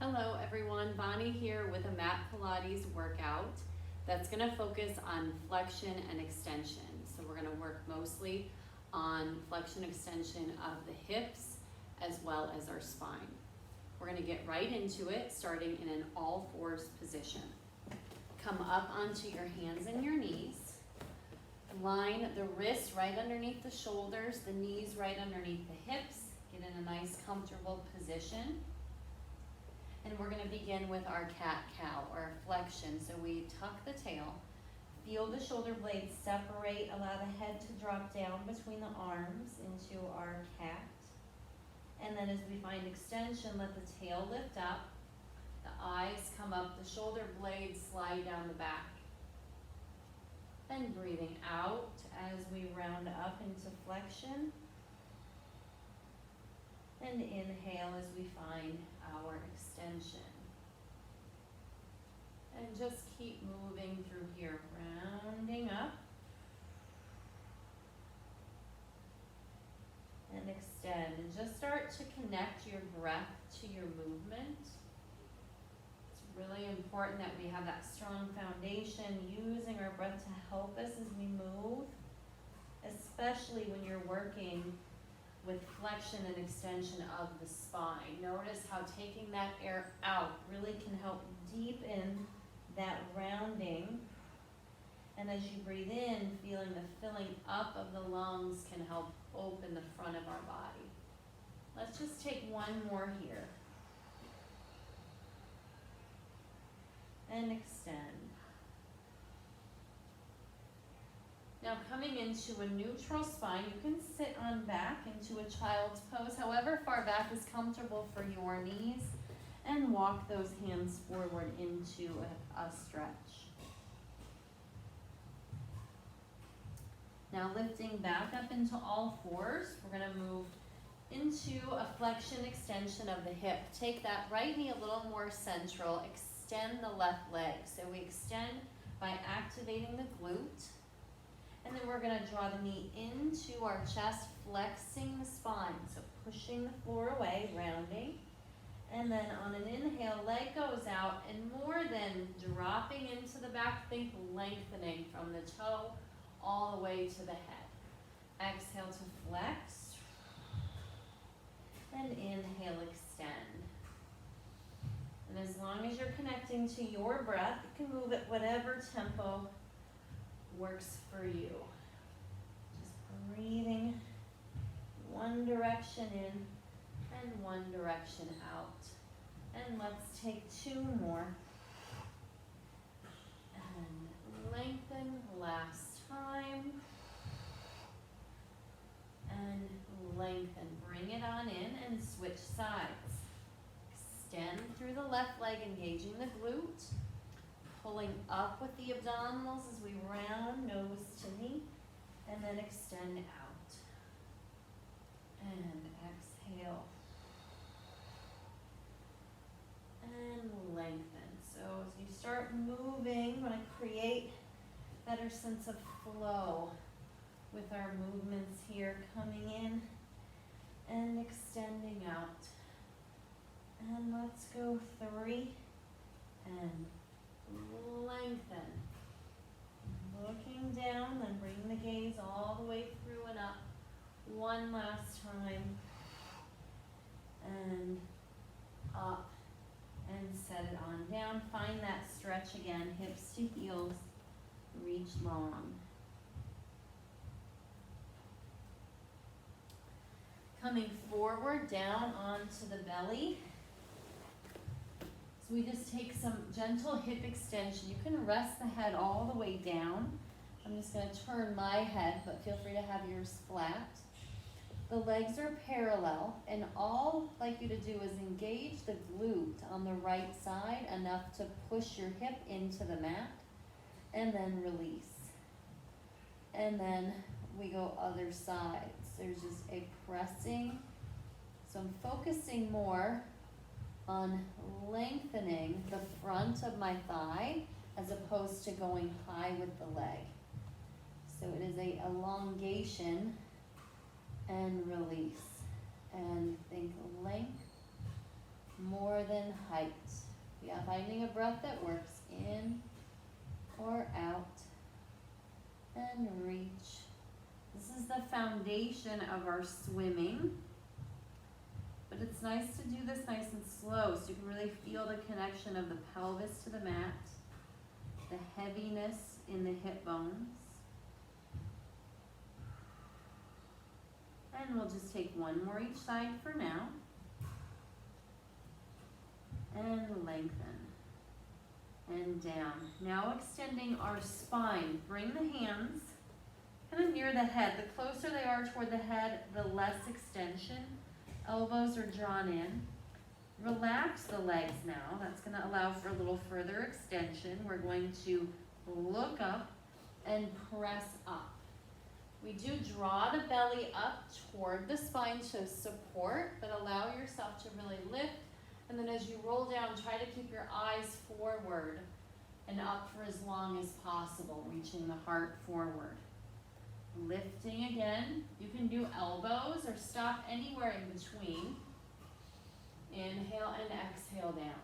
Hello everyone, Bonnie here with a mat Pilates workout that's going to focus on flexion and extension. So we're going to work mostly on flexion extension of the hips as well as our spine. We're going to get right into it, starting in an all fours position. Come up onto your hands and your knees. Line the wrists right underneath the shoulders, the knees right underneath the hips. Get in a nice comfortable position. And we're going to begin with our cat-cow or flexion. So we tuck the tail, feel the shoulder blades separate, allow the head to drop down between the arms into our cat. And then as we find extension, let the tail lift up, the eyes come up, the shoulder blades slide down the back. Then breathing out as we round up into flexion. And inhale as we find our extension. And just keep moving through here, rounding up. And extend. And just start to connect your breath to your movement. It's really important that we have that strong foundation, using our breath to help us as we move, especially when you're working with flexion and extension of the spine. Notice how taking that air out really can help deepen that rounding. And as you breathe in, feeling the filling up of the lungs can help open the front of our body. Let's just take one more here. And extend. Now coming into a neutral spine, you can sit on back into a child's pose, however far back is comfortable for your knees, and walk those hands forward into a stretch. Now lifting back up into all fours, we're going to move into a flexion extension of the hip. Take that right knee a little more central, extend the left leg. So we extend by activating the glute. And then we're going to draw the knee into our chest, flexing the spine. So pushing the floor away, rounding. And then on an inhale, leg goes out, and more than dropping into the back, think lengthening from the toe all the way to the head. Exhale to flex. And inhale, extend. And as long as you're connecting to your breath, you can move at whatever tempo works for you. Just breathing one direction in and one direction out. And let's take two more. And lengthen last time. And lengthen. Bring it on in and switch sides. Extend through the left leg, engaging the glute. Pulling up with the abdominals as we round nose to knee, and then extend out. And exhale. And lengthen. So as you start moving, we want to create a better sense of flow with our movements here, coming in and extending out. And let's go 3 and lengthen. Looking down, then bring the gaze all the way through and up. One last time. And up. And set it on down. Find that stretch again. Hips to heels. Reach long. Coming forward, down onto the belly. So we just take some gentle hip extension. You can rest the head all the way down. I'm just going to turn my head, but feel free to have yours flat. The legs are parallel, and all I'd like you to do is engage the glute on the right side enough to push your hip into the mat, and then release. And then we go other sides. There's just a pressing. So I'm focusing more on lengthening the front of my thigh as opposed to going high with the leg. So it is a elongation and release. And think length more than height. Yeah, finding a breath that works, in or out, and reach. This is the foundation of our swimming, but it's nice to do this nice and slow so you can really feel the connection of the pelvis to the mat, the heaviness in the hip bones. And we'll just take one more each side for now. And lengthen. And down. Now extending our spine. Bring the hands kind of near the head. The closer they are toward the head, the less extension. Elbows are drawn in. Relax the legs now. That's going to allow for a little further extension. We're going to look up and press up. We do draw the belly up toward the spine to support, but allow yourself to really lift. And then as you roll down, try to keep your eyes forward and up for as long as possible, reaching the heart forward. Lifting again. You can do elbows or stop anywhere in between. Inhale and exhale down.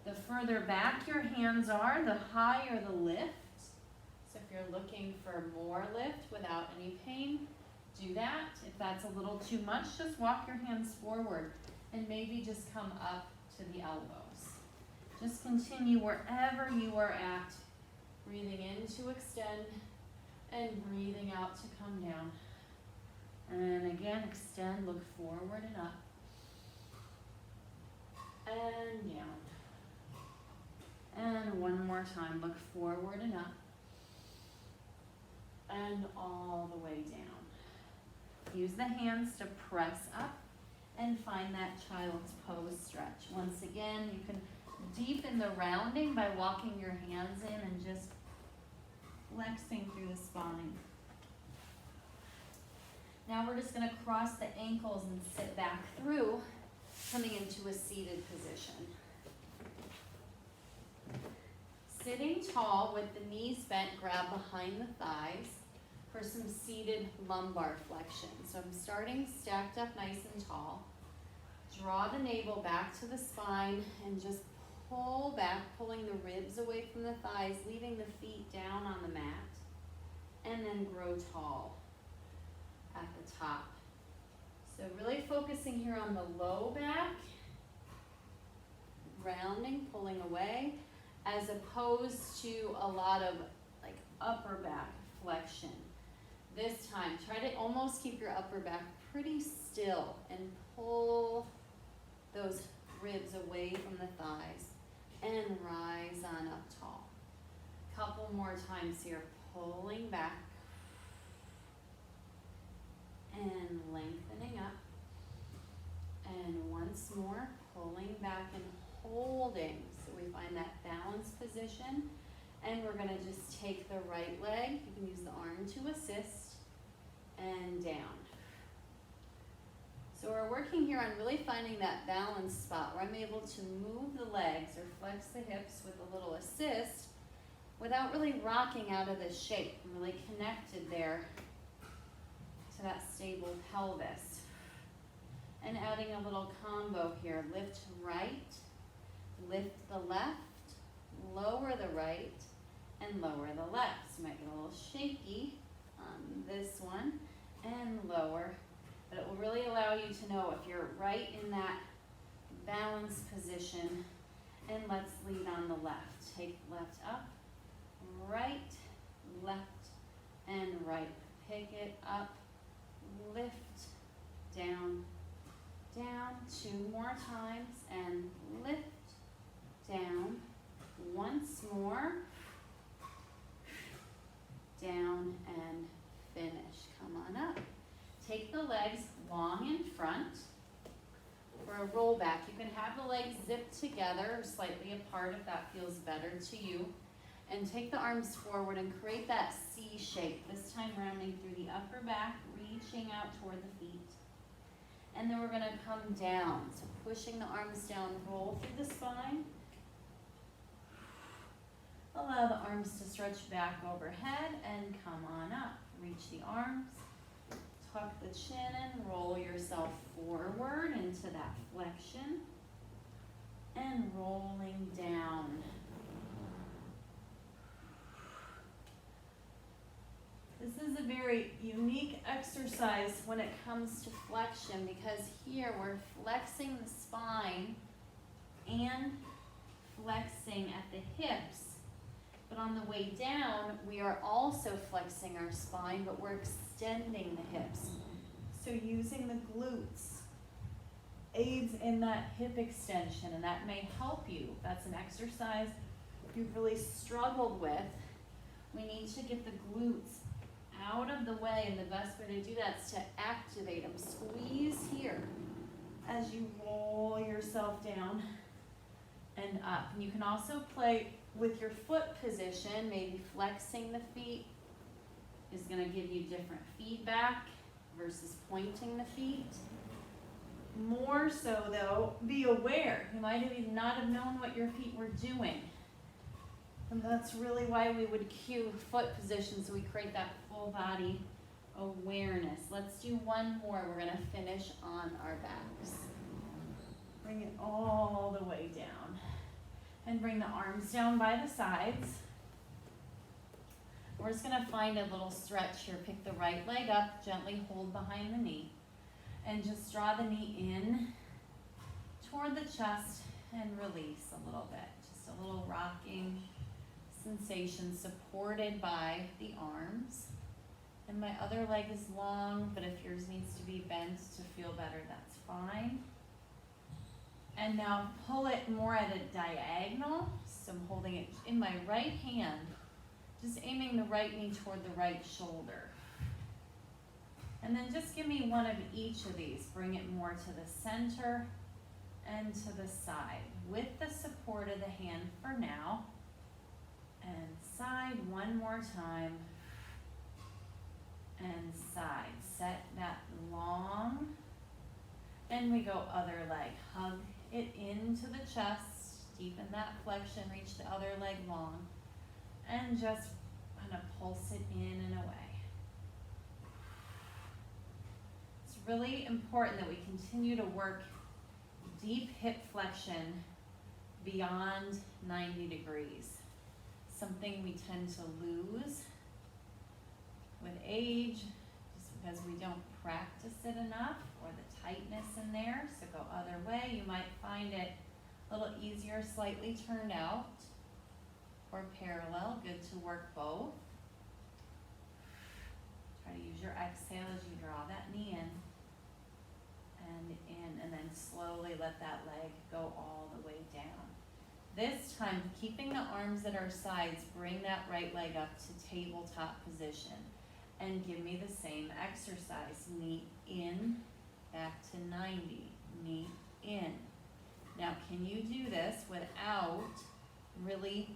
The further back your hands are, the higher the lift. So if you're looking for more lift without any pain, do that. If that's a little too much, just walk your hands forward and maybe just come up to the elbows. Just continue wherever you are at, breathing in to extend and breathing out to come down. And again, extend, look forward and up. And down. And one more time, look forward and up. And all the way down. Use the hands to press up and find that child's pose stretch. Once again, you can deepen the rounding by walking your hands in and just flexing through the spine. Now we're just going to cross the ankles and sit back through, coming into a seated position. Sitting tall with the knees bent, grab behind the thighs for some seated lumbar flexion. So I'm starting stacked up nice and tall. Draw the navel back to the spine and just pull back, pulling the ribs away from the thighs, leaving the feet down on the mat, and then grow tall at the top. So really focusing here on the low back, rounding, pulling away, as opposed to a lot of like upper back flexion. This time, try to almost keep your upper back pretty still and pull those ribs away from the thighs and rise on up tall. Couple more times here, pulling back and lengthening up. And once more, pulling back and holding. So we find that balanced position. And we're going to just take the right leg. You can use the arm to assist. And down. So we're working here on really finding that balance spot where I'm able to move the legs or flex the hips with a little assist without really rocking out of this shape. I'm really connected there to that stable pelvis. And adding a little combo here. Lift right, lift the left, lower the right, and lower the left. So you might get a little shaky on this one, and lower. But it will really allow you to know if you're right in that balanced position. And let's lead on the left. Take left up, right, left, and right. Pick it up, lift, down, down. 2 more times, and lift, down. Once more, down, and finish. Come on up. Take the legs long in front for a roll back. You can have the legs zipped together or slightly apart if that feels better to you. And take the arms forward and create that C shape, this time rounding through the upper back, reaching out toward the feet. And then we're going to come down. So pushing the arms down, roll through the spine. Allow the arms to stretch back overhead and come on up. Reach the arms, tuck the chin and roll yourself forward into that flexion. and rolling down. This is a very unique exercise when it comes to flexion because here we're flexing the spine and flexing at the hips. But on the way down, we are also flexing our spine, but we're extending the hips. So using the glutes aids in that hip extension, and that may help you. If that's an exercise you've really struggled with, we need to get the glutes out of the way, and the best way to do that is to activate them. Squeeze here as you roll yourself down and up. And you can also play with your foot position, maybe flexing the feet is going to give you different feedback versus pointing the feet. More so though, be aware. You might have not have known what your feet were doing. And that's really why we would cue foot position, so we create that full body awareness. Let's do one more. We're going to finish on our backs. Bring it all the way down. And bring the arms down by the sides. We're just going to find a little stretch here. Pick the right leg up, gently hold behind the knee. And just draw the knee in toward the chest and release a little bit. Just a little rocking sensation supported by the arms. And my other leg is long, but if yours needs to be bent to feel better, that's fine. And now pull it more at a diagonal. So I'm holding it in my right hand, just aiming the right knee toward the right shoulder. And then just give me one of each of these. Bring it more to the center and to the side with the support of the hand for now. And side one more time. And side. Set that long. And we go other leg. Hug it into the chest. Deepen that flexion. Reach the other leg long. And just kind of pulse it in and away. It's really important that we continue to work deep hip flexion beyond 90 degrees. Something we tend to lose with age just because we don't practice it enough, or the tightness in there. So go other way. You might find it a little easier, slightly turned out, or parallel. Good to work both. Try to use your exhale as you draw that knee in and then slowly let that leg go all the way down. This time, keeping the arms at our sides, bring that right leg up to tabletop position and give me the same exercise. Knee in, back to 90, knee in. Now, can you do this without really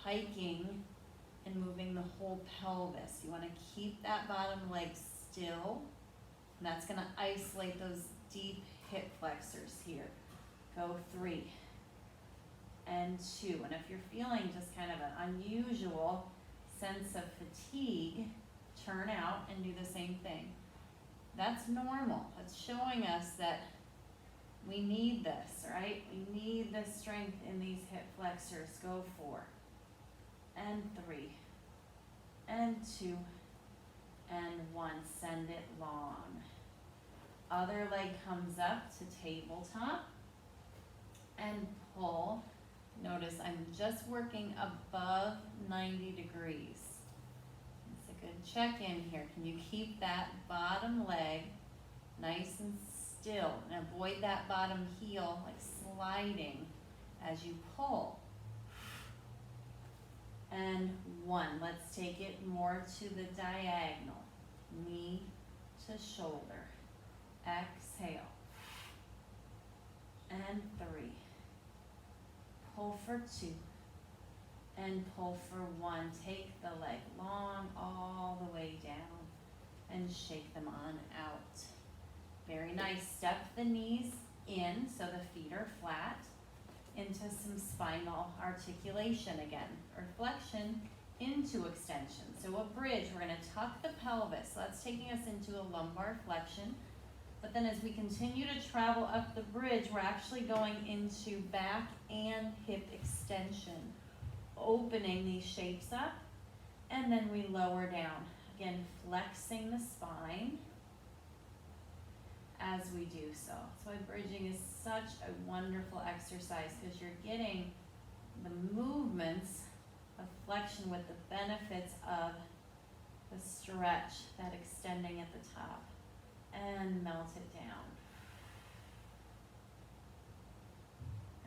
hiking and moving the whole pelvis? You want to keep that bottom leg still. And that's going to isolate those deep hip flexors here. Go 3 and 2. And if you're feeling just kind of an unusual sense of fatigue, turn out and do the same thing. That's normal. It's showing us that we need this, right? We need this strength in these hip flexors. Go 4 and 3 and 2 and 1. Send it long. Other leg comes up to tabletop and pull. Notice I'm just working above 90 degrees. It's a good check-in here. Can you keep that bottom leg nice and still and avoid that bottom heel like sliding as you pull? And 1. Let's take it more to the diagonal. Knee to shoulder. Exhale. And 3. Pull for 2. And pull for 1. Take the leg long all the way down and shake them on out. Very nice. Step the knees in so the feet are flat into some spinal articulation again, or flexion into extension. So a bridge, we're going to tuck the pelvis. So that's taking us into a lumbar flexion. But then as we continue to travel up the bridge, we're actually going into back and hip extension, opening these shapes up, and then we lower down. Again, flexing the spine as we do so. That's why bridging is such a wonderful exercise, because you're getting the movements of flexion with the benefits of the stretch, that extending at the top, and melt it down.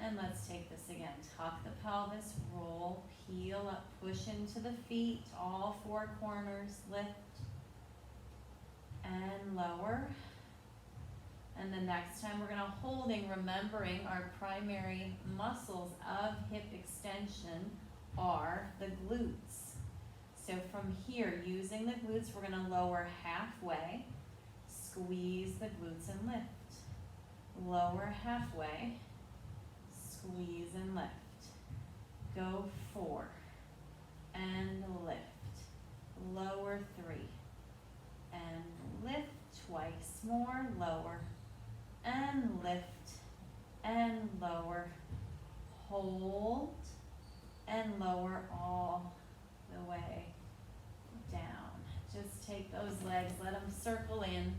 And let's take this again. Tuck the pelvis, roll, peel up, push into the feet, all four corners, lift and lower. And the next time we're gonna holding, remembering our primary muscles of hip extension are the glutes. So from here, using the glutes, we're gonna lower halfway, squeeze the glutes and lift. Lower halfway, squeeze and lift. Go 4 and lift. Lower 3 and lift. Twice more. Lower and lift and lower. Hold and lower all the way down. Just take those legs, let them circle in.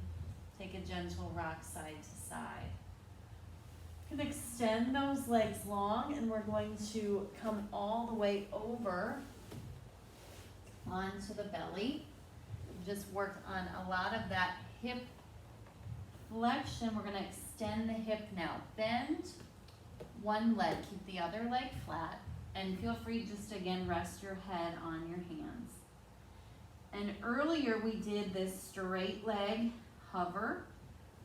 Take a gentle rock side to side. You can extend those legs long, and we're going to come all the way over onto the belly. Just work on a lot of that hip flexion. We're going to extend the hip now. Bend one leg, keep the other leg flat, and feel free just to again rest your head on your hands. And earlier we did this straight leg hover.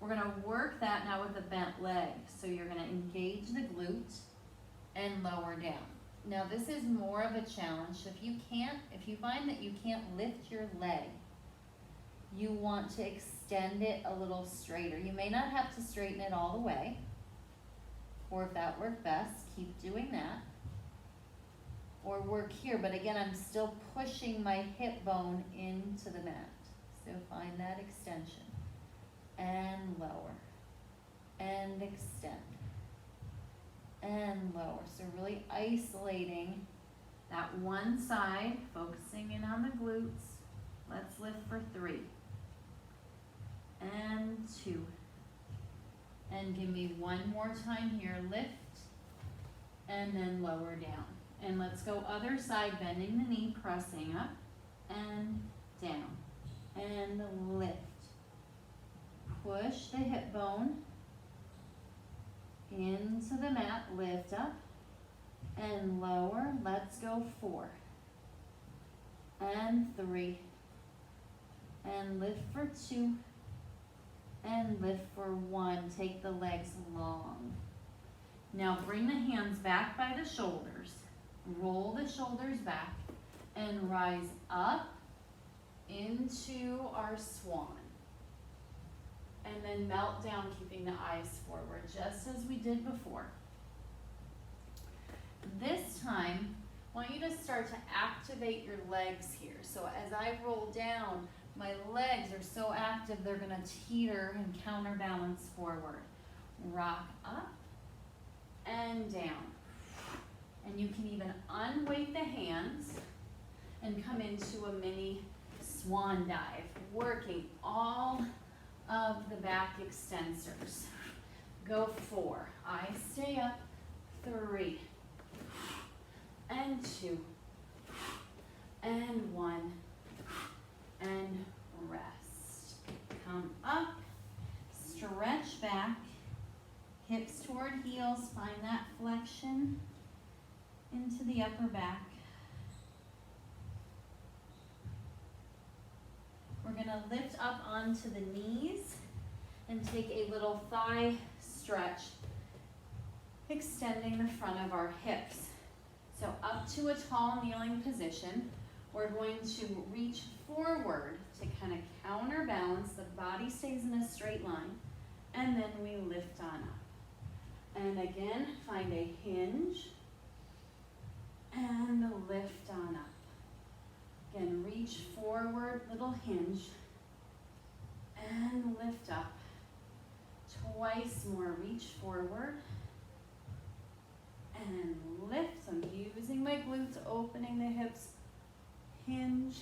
We're going to work that now with a bent leg. So you're going to engage the glute and lower down. Now this is more of a challenge. If you find that you can't lift your leg, you want to extend it a little straighter. You may not have to straighten it all the way, or if that worked best, keep doing that. Or work here, but again, I'm still pushing my hip bone into the mat. So find that extension. And lower. And extend. And lower. So really isolating that one side, focusing in on the glutes. Let's lift for 3. And 2. And give me one more time here. Lift. And then lower down. And let's go other side, bending the knee, pressing up and down. And lift. Push the hip bone into the mat, lift up and lower. Let's go 4 and 3 and lift for 2 and lift for 1. Take the legs long. Now bring the hands back by the shoulders. Roll the shoulders back and rise up into our swan. And then melt down, keeping the eyes forward, just as we did before. This time, I want you to start to activate your legs here. So as I roll down, my legs are so active, they're going to teeter and counterbalance forward. Rock up and down. And you can even unweight the hands and come into a mini swan dive, working all of the back extensors. Go 4. I stay up. 3 and 2 and 1 and rest. Come up, stretch back, hips toward heels, find that flexion into the upper back. We're going to lift up onto the knees and take a little thigh stretch, extending the front of our hips. So up to a tall kneeling position, we're going to reach forward to kind of counterbalance. The body stays in a straight line, and then we lift on up. And again, find a hinge and lift on up. Again, reach forward, little hinge, and lift up. Twice more, reach forward. And lift, so I'm using my glutes, opening the hips, hinge,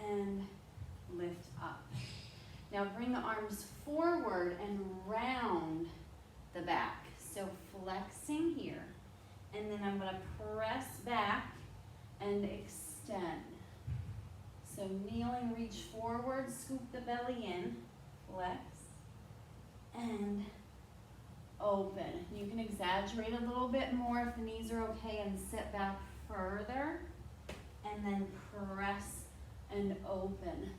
and lift up. Now bring the arms forward and round the back. So flexing here, and then I'm gonna press back and extend. So kneeling, reach forward, scoop the belly in, flex, and open. You can exaggerate a little bit more if the knees are okay and sit back further, and then press and open.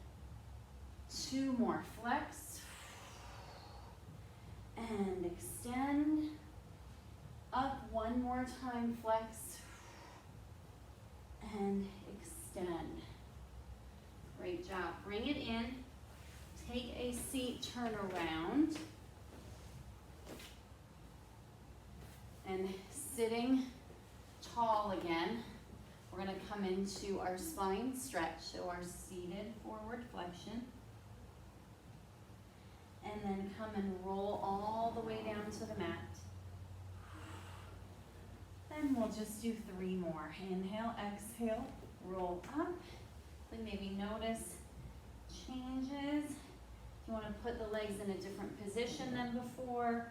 2 more, flex, and extend, up 1 more time, flex, and extend. Great job, bring it in, take a seat, turn around, and sitting tall again, we're gonna come into our spine stretch, so our seated forward flexion. And then come and roll all the way down to the mat. Then we'll just do 3 more. Inhale, exhale, roll up. Then maybe notice changes. If you want to put the legs in a different position than before,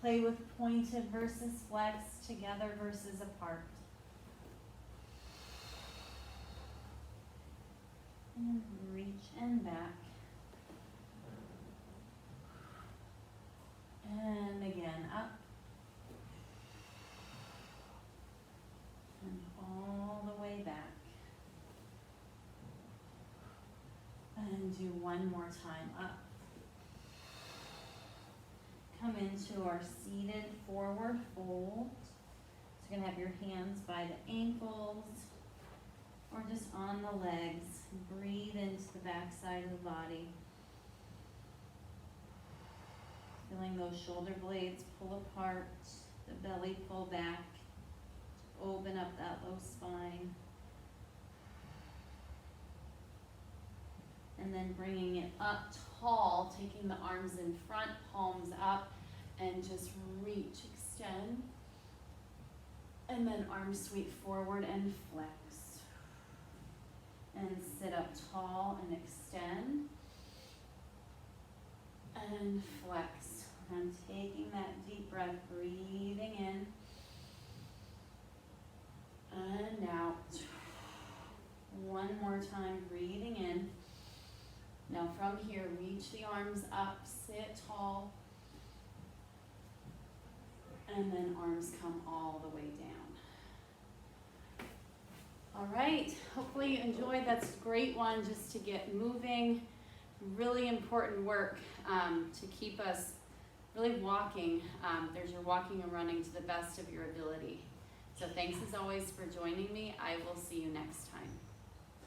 play with pointed versus flex, together versus apart. And reach and back. And again, up. And all the way back. And do 1 more time, up. Come into our seated forward fold. So you're gonna have your hands by the ankles or just on the legs. Breathe into the back side of the body. Feeling those shoulder blades pull apart, the belly pull back, open up that low spine. And then bringing it up tall, taking the arms in front, palms up, and just reach, extend. And then arms sweep forward and flex. And sit up tall and extend. And flex. I'm taking that deep breath, breathing in and out. 1 more time, breathing in. Now from here, reach the arms up, sit tall, and then arms come all the way down. All right, hopefully you enjoyed. That's a great one just to get moving. Really important work to keep us really walking. There's your walking and running to the best of your ability. So thanks as always for joining me. I will see you next time.